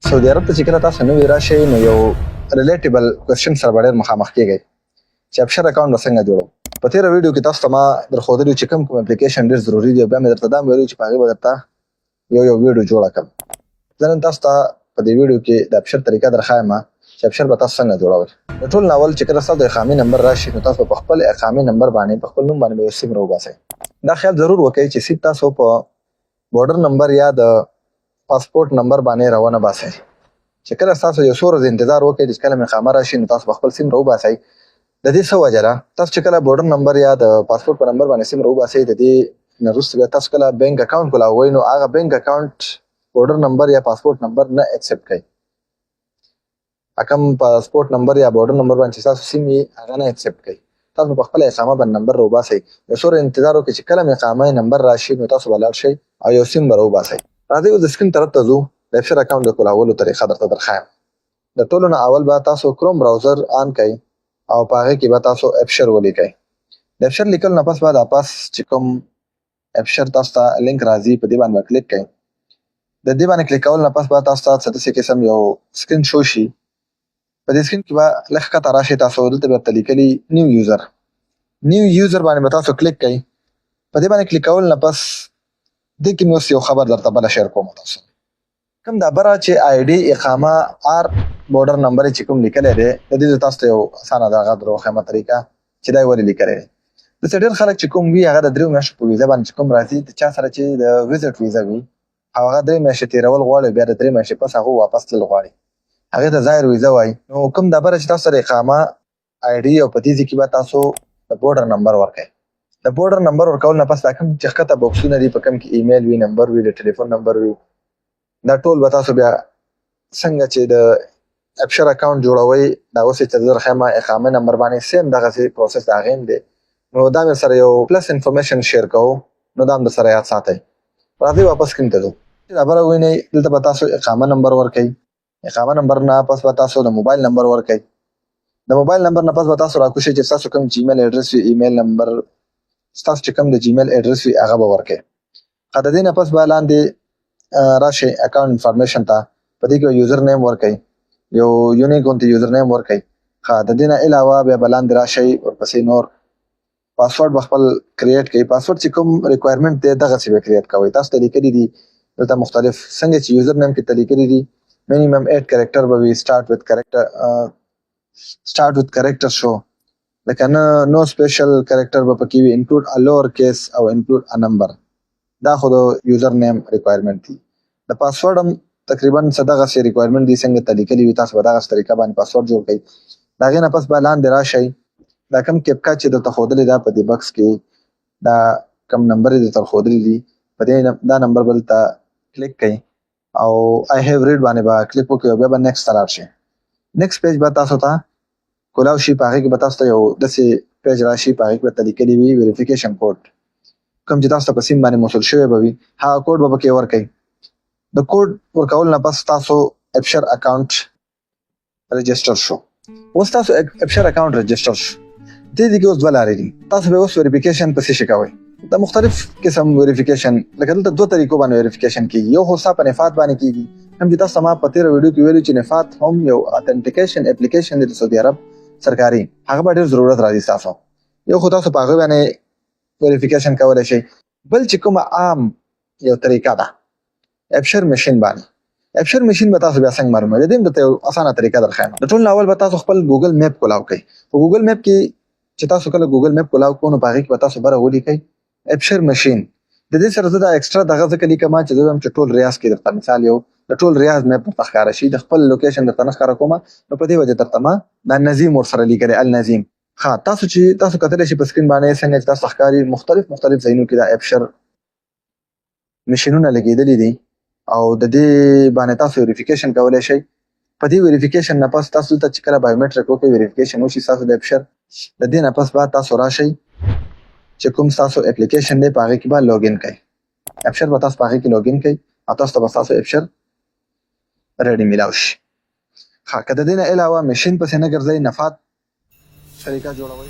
سعودي عرب ته چې کله تاسو نوی راشئ نو یو ریلیټیبل کوېسچن سره به ډېر مخامخ کیږئ چې ابشر اکاونټ به څنګه جوړو. په تېره ویډیو کې تاسو ته ما درښودلي چې کوم اپلیکیشن ډېر ضروري دي او بیا مې درته دا هم ویلي چې په هغې به درته یو ویډیو جوړه کړم. زه نن تاسو ته په دې ویډیو کې د ابشر طریقه درښایم چې ابشر به تاسو څنګه جوړوئ. د ټول ناول چې کله ستاسو د اقامې نمبر راشي نو تاسو په خپل اقامې نمبر باندې په خپل نوم باندې به یو سیم راوباسئ. دا خیال ضرور وکړئ چې سیم تاسو په بورډر نمبر یا د پاسپورټ نمبر باندې راونه باسئ. چې کله تاسو یو څو ورځې انتظار وکړئ چې کله مې اقامه راشي نو تاسو به خپل سیم راوباسئ. د دې څه وجه ده، تاسو چې کله بورډر نمبر یا د پاسپورټ په نمبر باندې سیم راوباسئ د دې نه وروسته بیا تاسو کله بینک اکاونټ کولاوئ نو هغه بینک اکاونټ بورډر نمبر یا پاسپورټ نمبر نه اکسپټ کوي. کوم پاسپورټ نمبر یا بورډر نمبر باندې چې تاسو سیم یې هغه نه اکسپټ کوي. تاسو په خپله اقامه باندې نمبر راوباسئ، یو څو ورځې انتظار وکړئ چې کله مې اقامه نمبر راشي نو تاسو به لاړ شئ او یو سیم به راوباسئ. راځئ اوس د سکرین طرف ته ځو. د ابشر اکاونټ د کولولو طریقه درته درښایم. د ټولو نه اول به تاسو کروم براوزر آن کئ او په هغې کې به تاسو ابشر ولیکئ. د ابشر لیکلو نه پس به دا پاس چې کوم ابشر تاسو ته لینک راځي په دې باندې به کلیک کئ. د دې باندې کلیک کولو نه پس به تاسو ته څه داسې قسم یو سکرین شو شي. په دې سکرین کې به لږ ښکته راشئ، تاسو دلته به درته لیکلي نیو یوزر باندې به تاسو کلیک کئ. په دې باندې کلیک کولو نه پس دې کې مې اوس یو خبر درته بله شیر کوم. تاسو کوم دا بره چې آی ډي اقامه آر بورډر نمبر چې کوم لیکلی دی د دې تاسو ته یو اسانه د هغه درښیمه طریقه چې دا یې ولې لیکلی دی. داسې ډېر خلک چې کوم وي هغه د 3 میاشتو په ویزه باندې چې کوم راځي د چا سره چې د ویزټ ویزه وي او هغه 3 میاشتې تېرول غواړي بیا د 3 میاشتې پس هغه واپس تلل غواړي هغې ته ظاهر ویزه وایي. نو کوم دا بره چې تاسو سره اقامه آی ډي او په دې ځای کې به تاسو د بورډر نمبر ورکئ. د بورډر نمبر ورکولو نه پس دا کوم چې ښکته بوکسونه دي په کوم کې ایمیل وي، نمبر وي، د ټلیفون نمبر وي، دا ټول به تاسو بیا څنګه چې د ابشر اکاونټ جوړوئ دا اوس چې زه درښیم اقامه نمبر باندې سیم دغسې پروسس د هغې هم دی. نو دا مې سره یو پلس انفارمیشن شیر کوو نو دا هم در سره یاد ساتئ. راځئ واپس سکرین ته ځو. دا بره ووینئ دلته به تاسو اقامه نمبر ورکئ. اقامه نمبر نه پس به تاسو د موبایل نمبر ورکئ. د موبایل نمبر نه پس به تاسو راکوشئ چې ستاسو کوم جیمیل ایډرس وي، ایمیل نمبر ستاسو چې کوم د جیمیل ایډرس وي هغه به ورکئ. د دې نه پس به لاندې راشئ اکاونټ انفارمیشن ته. په دې کې یوزر نیم ورکئ، یو یونیک غوندې یوزر نیم ورکئ. د دې نه علاوه بیا به لاندې راشئ ورپسې نور پاسورډ به خپل کریټ کړئ. پاسورډ چې کوم ریکوایرمنټ دی دغسې به کریټ کوئ. تاسو ته لیکلي دي دلته مختلف څنګه چې یوزر نیم کې ته لیکلي دي minimum 8 کریکټر به وي، start with character شو لکه نو سپیشل کریکټر به پکې وي، include a lower case او include a number. دا خو د یوزر نیم ریکوایرمنټ دي. د پاسورډ هم تقریبا څه دغسې ریکوایرمنټ دي څنګه ته لیکلي وي تاسو به دغسې طریقه باندې پاسورډ جوړ کړئ. د هغې نه پس به لاندې راشئ. دا کوم کیپکا چې درته ښودلې ده په دې بکس کې دا کوم نمبر یې درته ښودلي دي په دې دا نمبر به دلته کلیک کئ او آی هیو ریډ باندې به کلیک وکړئ او بیا به نیکسټ ته لاړ شئ. نیکسټ پیج به تاسو ته کولاو شي. په هغې کې به تاسو ته یو داسې پیج راشي په هغې کې به درته لیکلي وي ویریفیکیشن کوډ. کوم چې تاسو ته په سیم باندې موصول شوی به وي هغه کوډ به پکې ورکئ. د کوډ ورکولو نه پس تاسو ابشر اکاونټ رجسټر شو. اوس تاسو ابشر اکاونټ رجسټر شو. دې کې اوس دوه لارې دي. تاسو به اوس ویریفیکیشن په څه شي کوئ؟ د مختلف قسم ویریفیکیشن لکه دلته 2 طریقو باندې ویریفیکیشن کیږي. یو خو ستا په نفات باندې کیږي، هم چې تاسو ما په تېره ویډیو کې ویلي چې نفات هم یو اتنټیکیشن اپلیکیشن دی د سعودي عرب سرکاري، هغه به ډېر ضرورت راځي ستاسو. یو خو تاسو په هغې باندې ویریفیکیشن کولی شئ. بل چې کومه عام یو طریقه ده ابشر مشین باندې. ابشر مشین به تاسو بیا څنګه معلوموئ؟ د دې هم درته یو اسانه طریقه درښیم. د ټول نه اول به تاسو خپل ګوګل میپ کولاو کئ. په ګوګل میپ کې چې تاسو کله ګوګل میپ کولاو کوو نو په هغې کې به تاسو بره ولیکئ ابشر مشین. د دې سره زه دا ایکسټرا دغه ځکه لیکم چې زه وایم چې ټول ریاض کې درته مثال یو د ټول ریاض میپ درته ښکاره شي. د خپل لوکیشن درته نه ښکاره کومه نو په دې وجه درته ما دا نظیم ورسره لیکلی النظیم. تاسو چې تاسو کتلی شئ په سکرین باندې څنګه چې تاسو ته ښکاري مختلف ځایونو کې دا ابشر مشینونه لګېدلي دي او د دې باندې تاسو ویریفیکیشن کولی شئ. په دې ویریفیکیشن نه پس تاسو دلته چې کله بایومیټریک وکړئ ویریفیکیشن وشي ستاسو د ابشر د دې نه پس به تاسو راشئ چې کوم ستاسو اپلیکیشن دی په هغې کې به لاګین کئ. ابشر به تاسو په هغې کې لاګین کئ او تاسو ته به ستاسو ابشر ریډي میلاو شي. که د دې نه علاوه مشین پسې نه ګرځئ نفات طریقه جوړوئ.